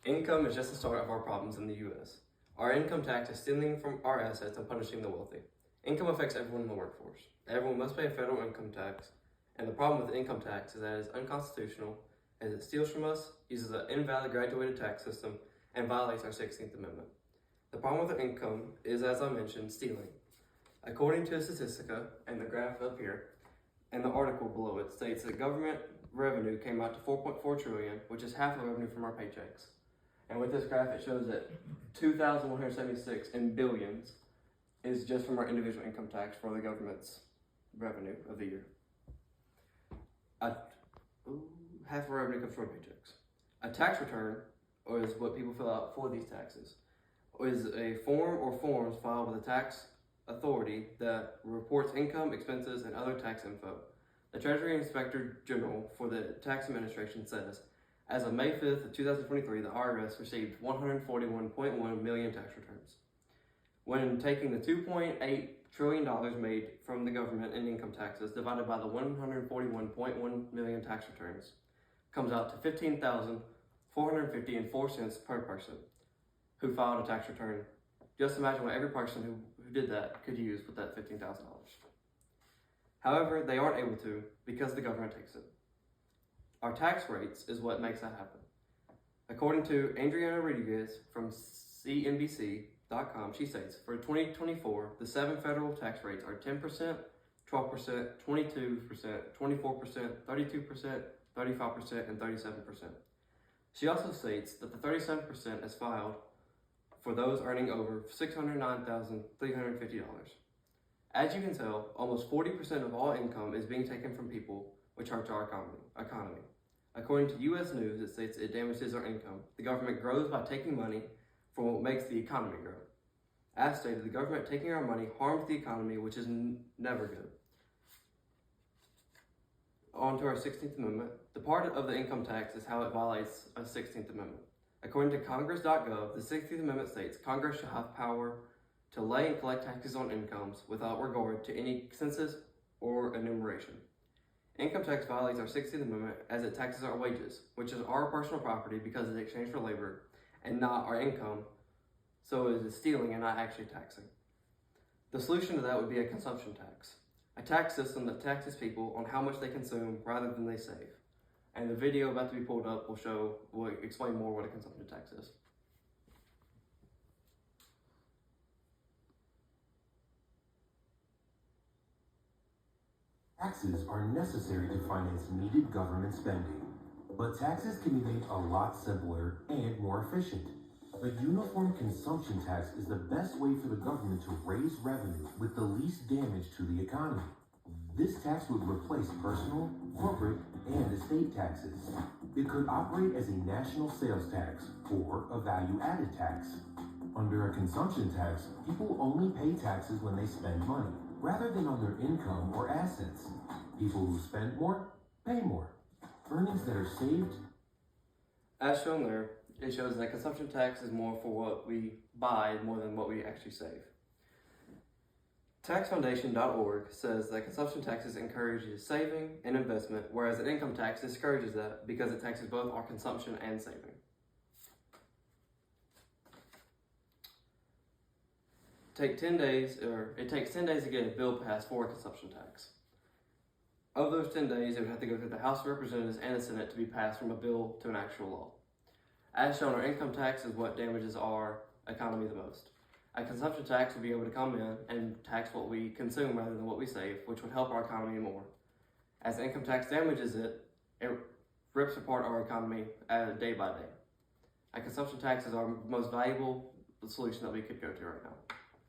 Income is just the start of our problems in the U.S. Our income tax is stealing from our assets and punishing the wealthy. Income affects everyone in the workforce. Everyone must pay a federal income tax, and the problem with the income tax is that it is unconstitutional as it steals from us, uses an invalid graduated tax system, and violates our 16th Amendment. The problem with the income is, as I mentioned, stealing. According to Statistica, and the graph up here, and the article below it states that government revenue came out to $4.4 trillion, which is half the revenue from our paychecks. And with this graph, it shows that 2,176 in billions is just from our individual income tax for the government's revenue of the year. Half of our revenue comes from our paychecks. A tax return, or is what people fill out for these taxes, is a form or forms filed with a tax authority that reports income, expenses, and other tax info. The Treasury Inspector General for the Tax Administration says, as of May 5th of 2023, the IRS received 141.1 million tax returns. When taking the $2.8 trillion made from the government in income taxes divided by the 141.1 million tax returns, comes out to $15,450.04 per person who filed a tax return. Just imagine what every person who did that could use with that $15,000. However, they aren't able to because the government takes it. Our tax rates is what makes that happen. According to Adriana Rodriguez from CNBC.com, she states, for 2024, the 7 federal tax rates are 10%, 12%, 22%, 24%, 32%, 35%, and 37%. She also states that the 37% is filed for those earning over $609,350. As you can tell, almost 40% of all income is being taken from people, which hurts our economy. According to U.S. News, it states it damages our income. The government grows by taking money from what makes the economy grow. As stated, the government taking our money harms the economy, which is never good. On to our 16th Amendment. The part of the income tax is how it violates a 16th Amendment. According to Congress.gov, the 16th Amendment states Congress shall have power to lay and collect taxes on incomes without regard to any census or enumeration. Income tax violates our 16th Amendment as it taxes our wages, which is our personal property because it's exchanged for labor, and not our income, so it is stealing and not actually taxing. The solution to that would be a consumption tax, a tax system that taxes people on how much they consume rather than they save. And the video about to be pulled up will explain more what a consumption tax is. Taxes are necessary to finance needed government spending, but taxes can be made a lot simpler and more efficient. A uniform consumption tax is the best way for the government to raise revenue with the least damage to the economy. This tax would replace personal, corporate, and estate taxes. It could operate as a national sales tax or a value-added tax. Under a consumption tax, people only pay taxes when they spend money, rather than on their income or assets. People who spend more, pay more. Earnings that are saved. As shown there, it shows that consumption tax is more for what we buy more than what we actually save. TaxFoundation.org says that consumption taxes encourages saving and investment, whereas an income tax discourages that because it taxes both our consumption and saving. It takes 10 days to get a bill passed for a consumption tax. Of those 10 days, it would have to go through the House of Representatives and the Senate to be passed from a bill to an actual law. As shown, our income tax is what damages our economy the most. A consumption tax would be able to come in and tax what we consume rather than what we save, which would help our economy more. As the income tax damages it, it rips apart our economy day by day. A consumption tax is our most valuable solution that we could go to right now.